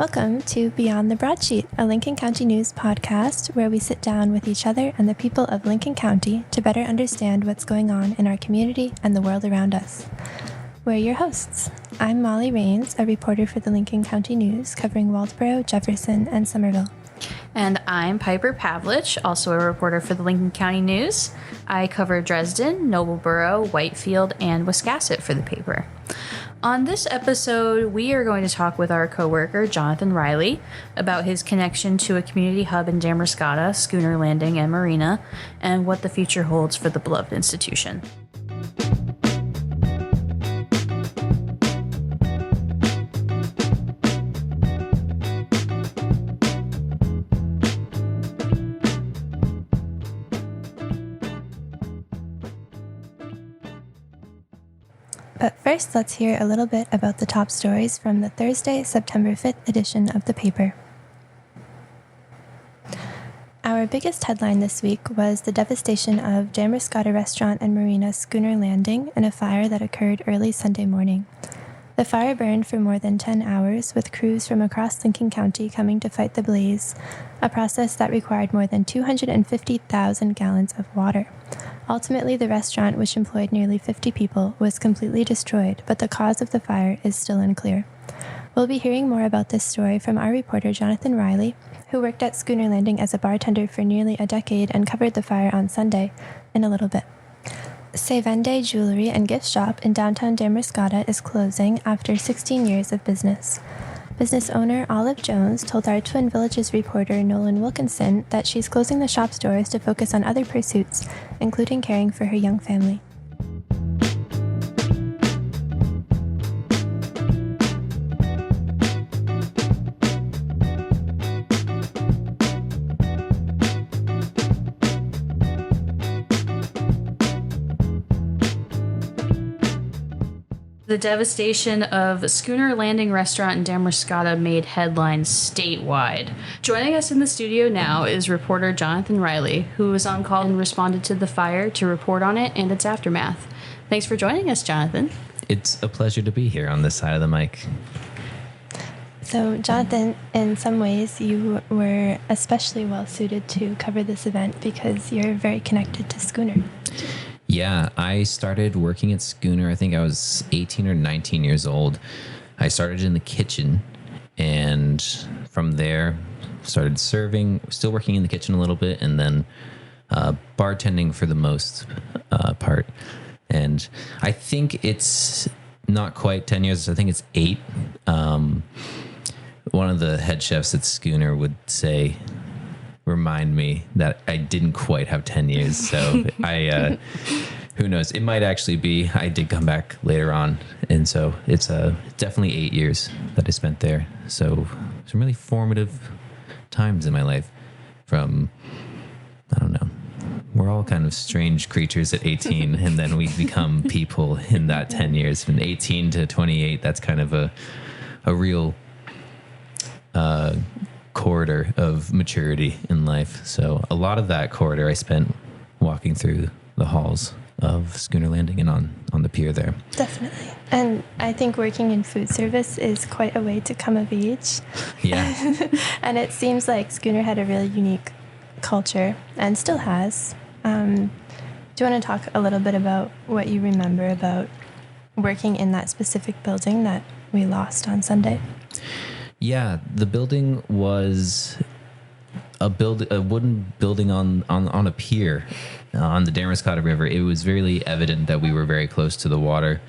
Welcome to Beyond the Broadsheet, a Lincoln County News podcast where we sit down with each other and the people of Lincoln County to better understand what's going on in our community and the world around us. We're your hosts. I'm Molly Rains, a reporter for the Lincoln County News covering Waldboro, Jefferson, and Somerville. And I'm Piper Pavelich, also a reporter for the Lincoln County News. I cover Dresden, Noblesboro, Whitefield, and Wiscasset for the paper. On this episode, we are going to talk with our coworker, Johnathan Riley, about his connection to a community hub in Damariscotta, Schooner Landing and Marina, and what the future holds for the beloved institution. But first, let's hear a little bit about the top stories from the Thursday, September 5th edition of the paper. Our biggest headline this week was the devastation of Damariscotta Restaurant and Marina Schooner Landing in a fire that occurred early Sunday morning. The fire burned for more than 10 hours, with crews from across Lincoln County coming to fight the blaze, a process that required more than 250,000 gallons of water. Ultimately, the restaurant, which employed nearly 50 people, was completely destroyed, but the cause of the fire is still unclear. We'll be hearing more about this story from our reporter, Johnathan Riley, who worked at Schooner Landing as a bartender for nearly a decade and covered the fire on Sunday, in a little bit. Se Vende Jewelry and Gift Shop in downtown Damariscotta is closing after 16 years of business. Business owner Olive Jones told our Twin Villages reporter Nolan Wilkinson that she's closing the shop's doors to focus on other pursuits, including caring for her young family. The devastation of Schooner Landing Restaurant in Damariscotta made headlines statewide. Joining us in the studio now is reporter Johnathan Riley, who was on call and responded to the fire to report on it and its aftermath. Thanks for joining us, Johnathan. It's a pleasure to be here on this side of the mic. So, Johnathan, in some ways, you were especially well suited to cover this event because you're very connected to Schooner. Yeah, I started working at Schooner, I think I was 18 or 19 years old. I started in the kitchen, and from there started serving, still working in the kitchen a little bit, and then bartending for the most part. And I think it's not quite 10 years, I think it's 8. One of the head chefs at Schooner would remind me that I didn't quite have 10 years. So who knows? It might actually be. I did come back later on. And so it's definitely 8 years that I spent there. So some really formative times in my life from, I don't know, we're all kind of strange creatures at 18 and then we become people in that 10 years. From 18 to 28, that's kind of a real corridor of maturity in life. So a lot of that corridor I spent walking through the halls of Schooner Landing and on the pier there. Definitely. And I think working in food service is quite a way to come of age. Yeah. And it seems like Schooner had a really unique culture and still has. Do you want to talk a little bit about what you remember about working in that specific building that we lost on Sunday? Yeah, the building was a wooden building on a pier on the Damariscotta River. It was really evident that we were very close to the water.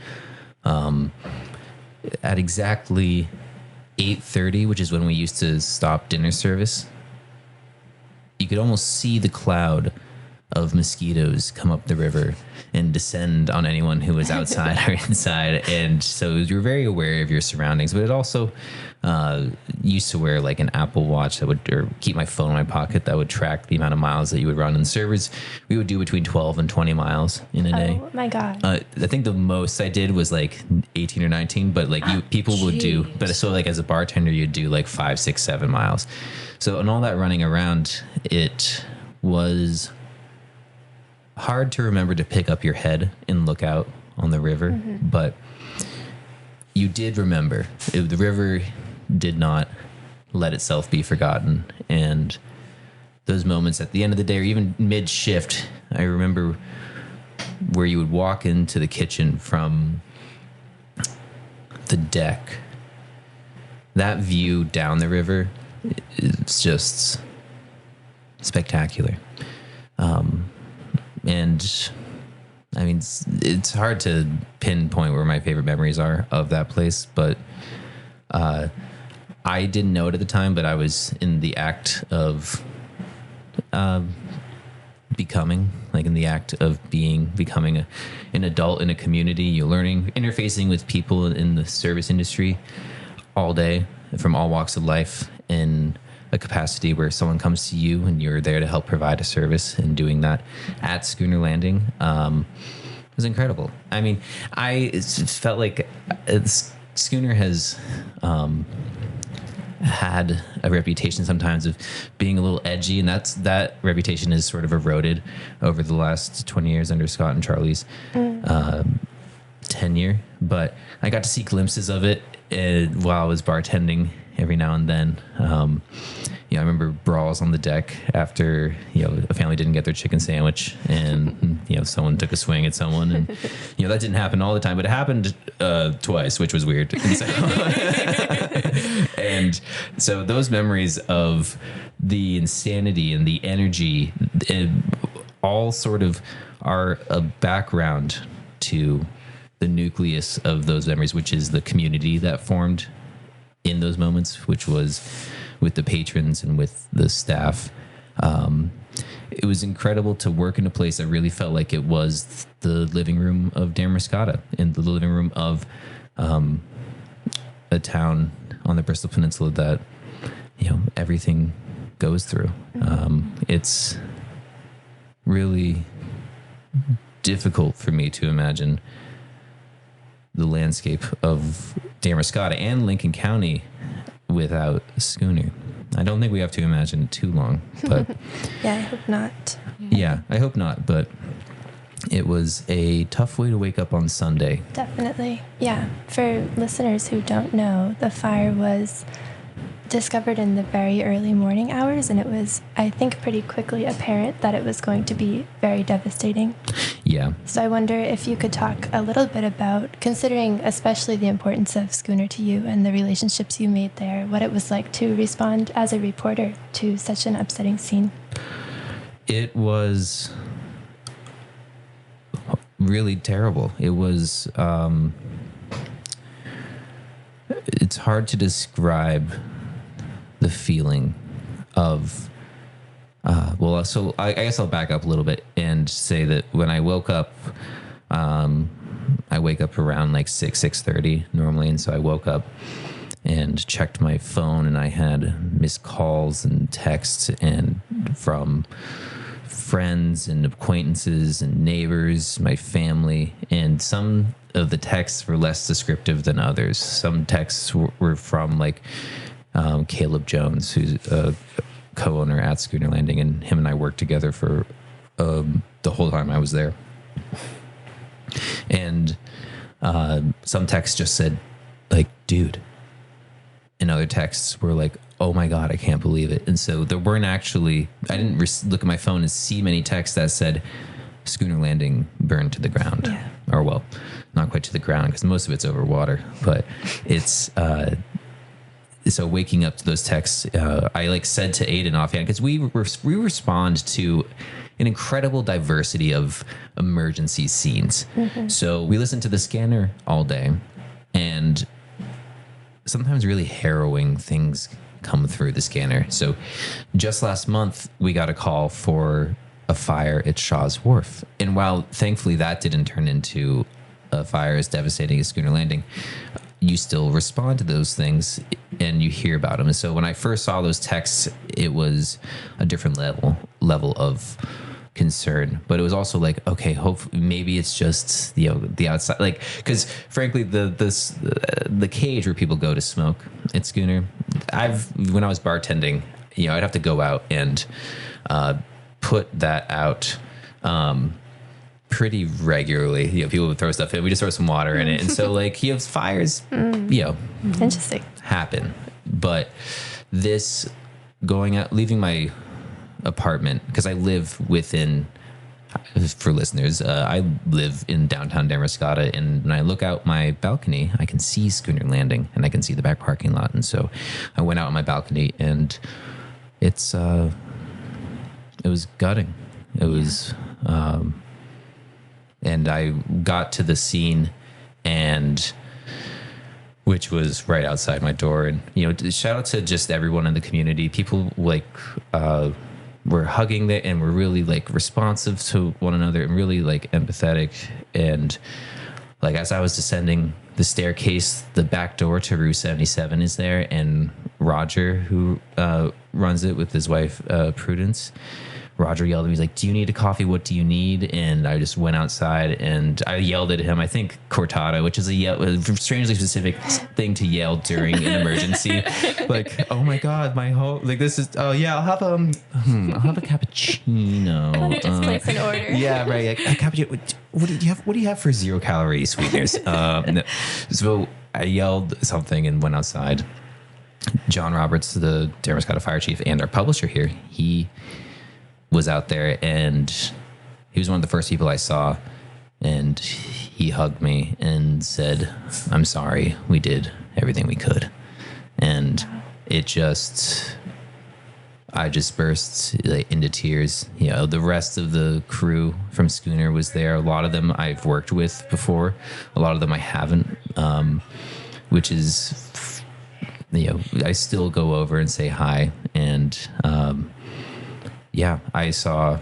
At exactly 8:30, which is when we used to stop dinner service, you could almost see the cloud of mosquitoes come up the river and descend on anyone who was outside or inside. And so you were very aware of your surroundings, but it also used to wear like an Apple Watch or keep my phone in my pocket that would track the amount of miles that you would run. And servers, we would do between 12 and 20 miles in a day. Oh my God. I think the most I did was like 18 or 19, but like people would do, but so like as a bartender, you'd do like 5, 6, 7 miles. So, and all that running around, it was hard to remember to pick up your head and look out on the river, but you did remember. The river did not let itself be forgotten. And those moments at the end of the day, or even mid shift, I remember where you would walk into the kitchen from the deck. That view down the river, it's just spectacular. And I mean, it's hard to pinpoint where my favorite memories are of that place, but I didn't know it at the time, but I was in the act of becoming an adult in a community. You're learning, interfacing with people in the service industry all day from all walks of life in a capacity where someone comes to you and you're there to help provide a service, and doing that at Schooner Landing was incredible. I mean, it felt like Schooner has had a reputation sometimes of being a little edgy, and that reputation is sort of eroded over the last 20 years under Scott and Charlie's tenure. But I got to see glimpses of it while I was bartending every now and then. I remember brawls on the deck after a family didn't get their chicken sandwich, and someone took a swing at someone, and that didn't happen all the time, but it happened twice, which was weird. And so those memories of the insanity and the energy, all sort of are a background to the nucleus of those memories, which is the community that formed in those moments, which was with the patrons and with the staff. It was incredible to work in a place that really felt like it was the living room of Damariscotta, and the living room of a town on the Bristol Peninsula that everything goes through. It's really difficult for me to imagine the landscape of Damariscotta and Lincoln County without Schooner. I don't think we have to imagine it too long, but Yeah, I hope not. yeah, I hope not. But it was a tough way to wake up on Sunday. Definitely. Yeah. For listeners who don't know, the fire was discovered in the very early morning hours, and it was, I think, pretty quickly apparent that it was going to be very devastating. Yeah. So I wonder if you could talk a little bit about, considering especially the importance of Schooner to you and the relationships you made there, what it was like to respond as a reporter to such an upsetting scene. It was really terrible. It was, it's hard to describe the feeling of, so I guess I'll back up a little bit and say that when I woke up, I wake up around like 6:30 normally. And so I woke up and checked my phone, and I had missed calls and texts and from friends and acquaintances and neighbors, my family, and some of the texts were less descriptive than others. Some texts were from like Caleb Jones, who's a co-owner at Schooner Landing, and him and I worked together for the whole time I was there. And some texts just said like, dude, and other texts were like, oh my God, I can't believe it. And so there weren't actually, I didn't look at my phone and see many texts that said Schooner Landing burned to the ground. Yeah. Or well, not quite to the ground because most of it's over water, but it's, so waking up to those texts, I like said to Aiden offhand, because we respond to an incredible diversity of emergency scenes. Mm-hmm. So we listen to the scanner all day, and sometimes really harrowing things come through the scanner. So just last month, we got a call for a fire at Shaw's Wharf. And while thankfully that didn't turn into a fire as devastating as Schooner Landing, you still respond to those things and you hear about them. And so when I first saw those texts, it was a different level of concern, but it was also like, okay, hopefully maybe it's just the outside, like, because frankly the cage where people go to smoke at Schooner, when I was bartending, I'd have to go out and put that out pretty regularly. People would throw stuff in, we just throw some water in it, and so like fires Interesting. happen, but this going out, leaving my apartment, because I live within, for listeners, I live in downtown Damariscotta, and when I look out my balcony, I can see Schooner Landing and I can see the back parking lot. And so I went out on my balcony, and it was gutting. It was, and I got to the scene, and which was right outside my door. And, shout out to just everyone in the community. People were hugging it and were really responsive to one another and really empathetic. And as I was descending the staircase, the back door to Rue 77 is there, and Roger, who runs it with his wife, Prudence, Roger yelled at me. He's like, "Do you need a coffee? What do you need?" And I just went outside and I yelled at him, I think cortado, which is a strangely specific thing to yell during an emergency. Oh my God, my whole, this is, oh yeah, I'll have a cappuccino. Just place an order. Yeah, right. A cappuccino. What do you have for 0-calorie sweeteners? No. So I yelled something and went outside. John Roberts, the Damariscotta fire chief and our publisher here, he was out there, and he was one of the first people I saw, and he hugged me and said, "I'm sorry, we did everything we could." And I just burst into tears. The rest of the crew from Schooner was there. A lot of them I've worked with before, a lot of them I haven't, which is, I still go over and say hi. And I saw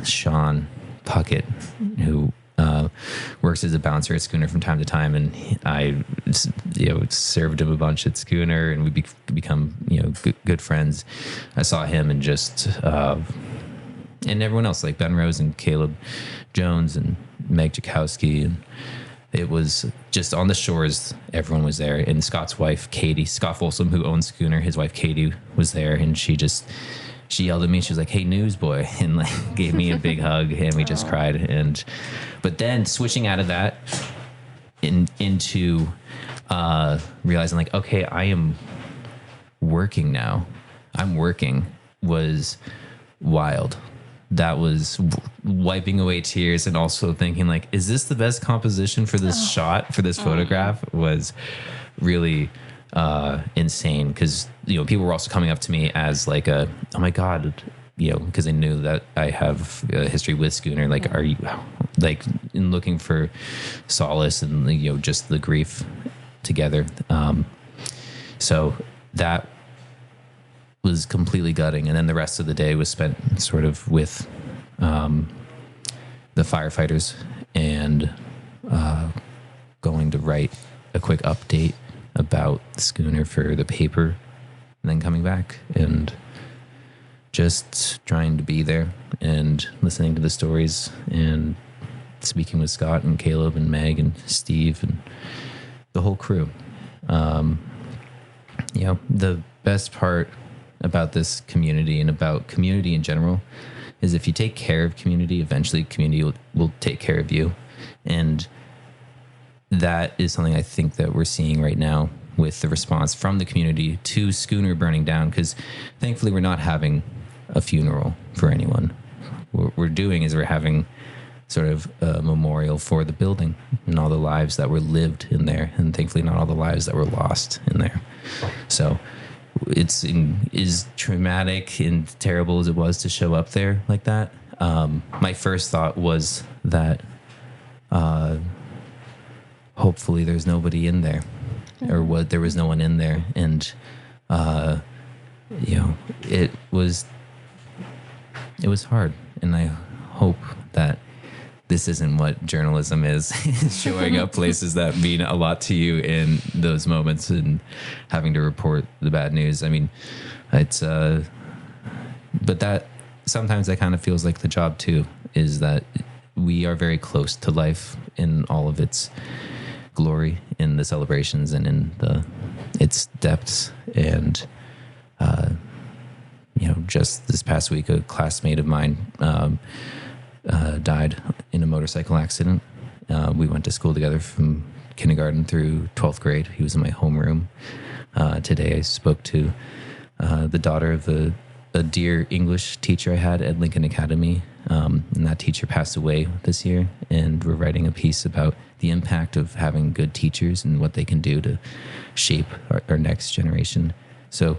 Sean Puckett, who works as a bouncer at Schooner from time to time, and I served him a bunch at Schooner, and we become good friends. I saw him, and just and everyone else, like Ben Rose and Caleb Jones and Meg Jakowski, and it was just on the shores. Everyone was there, and Scott's wife Katie, Scott Folsom, who owns Schooner, his wife Katie was there, and she yelled at me. She was like, "Hey, newsboy," and gave me a big hug, and we just cried. But then switching out of that into realizing okay, I am working now. I'm working was wild. That was wiping away tears, and also thinking is this the best composition for this shot, for this photograph? Was really insane, because people were also coming up to me as oh my God, because they knew that I have a history with Schooner. Are you in looking for solace and just the grief together. So that was completely gutting, and then the rest of the day was spent sort of with the firefighters and going to write a quick update about Schooner for the paper, and then coming back and just trying to be there and listening to the stories and speaking with Scott and Caleb and Meg and Steve and the whole crew. The best part about this community and about community in general is if you take care of community, eventually community will take care of you. And that is something I think that we're seeing right now with the response from the community to Schooner burning down, because thankfully we're not having a funeral for anyone. What we're doing is we're having sort of a memorial for the building and all the lives that were lived in there, and thankfully not all the lives that were lost in there. So it's as traumatic and terrible as it was to show up there like that. My first thought was that hopefully there's nobody in there, or there was no one in there. And, it was hard. And I hope that this isn't what journalism is, showing up places that mean a lot to you in those moments and having to report the bad news. I mean, it's, but that sometimes that kind of feels like the job too, is that we are very close to life in all of its glory, in the celebrations and in its depths. And, just this past week, a classmate of mine, died in a motorcycle accident. We went to school together from kindergarten through 12th grade. He was in my homeroom. Today I spoke to the daughter of a dear English teacher I had at Lincoln Academy, and that teacher passed away this year, and we're writing a piece about the impact of having good teachers and what they can do to shape our next generation. So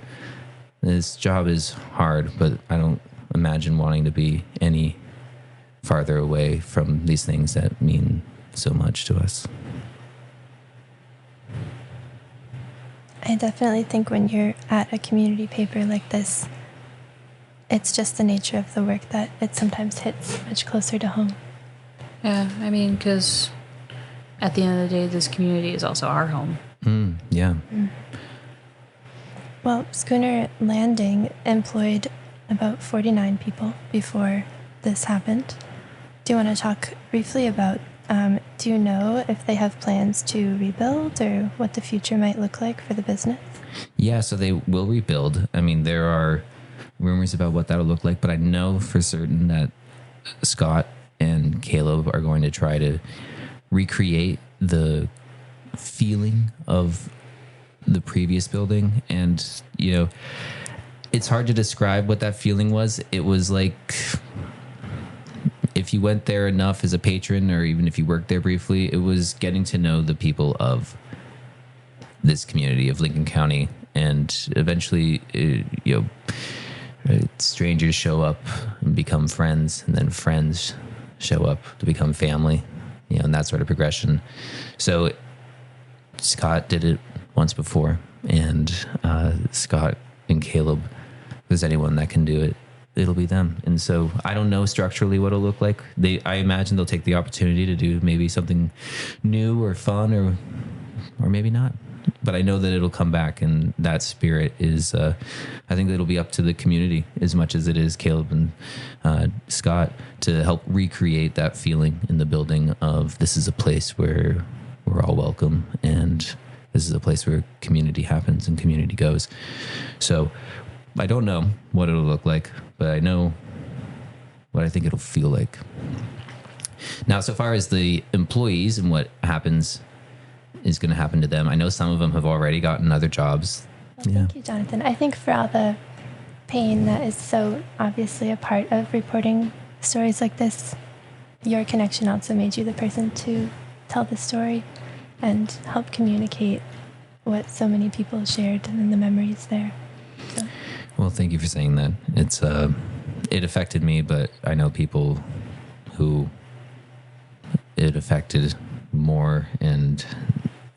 this job is hard, but I don't imagine wanting to be any farther away from these things that mean so much to us. I definitely think when you're at a community paper like this, it's just the nature of the work that it sometimes hits much closer to home. Yeah, I mean, because at the end of the day, this community is also our home. Yeah. Well, Schooner Landing employed about 49 people before this happened. Do you want to talk briefly about, do you know if they have plans to rebuild or what the future might look like for the business? Yeah, so they will rebuild. I mean, there are rumors about what that'll look like, but I know for certain that Scott and Caleb are going to try to recreate the feeling of the previous building. And, you know, it's hard to describe what that feeling was. It was like if you went there enough as a patron, or even if you worked there briefly, it was getting to know the people of this community of Lincoln County. And eventually, strangers show up and become friends, and then friends show up to become family, and that sort of progression. So Scott did it once before, and Scott and Caleb, if there's anyone that can do it, it'll be them. And so I don't know structurally what it'll look like. I imagine they'll take the opportunity to do maybe something new or fun, or maybe not. But I know that it'll come back, and that spirit is, I think it'll be up to the community as much as it is Caleb and Scott to help recreate that feeling in the building of this is a place where we're all welcome, and this is a place where community happens and community goes. So I don't know what it'll look like, but I know what I think it'll feel like. Now, so far as the employees and what happens is going to happen to them, I know some of them have already gotten other jobs. Well, thank you, Jonathan. I think for all the pain that is so obviously a part of reporting stories like this, your connection also made you the person to tell the story and help communicate what so many people shared and the memories there. So. Well, thank you for saying that. It's it affected me, but I know people who it affected more and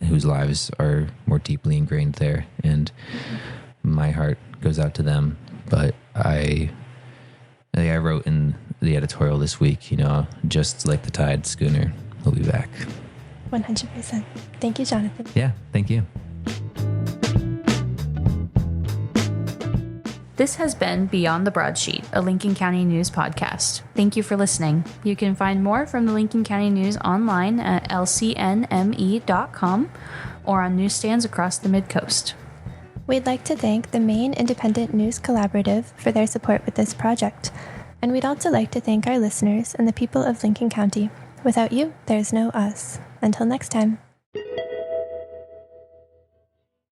whose lives are more deeply ingrained there, and my heart goes out to them. But I wrote in the editorial this week, just like the tide, Schooner will be back. 100%. Thank you, Jonathan. Yeah, thank you. This has been Beyond the Broadsheet, a Lincoln County News podcast. Thank you for listening. You can find more from the Lincoln County News online at lcnme.com or on newsstands across the Mid-Coast. We'd like to thank the Maine Independent News Collaborative for their support with this project. And we'd also like to thank our listeners and the people of Lincoln County. Without you, there's no us. Until next time.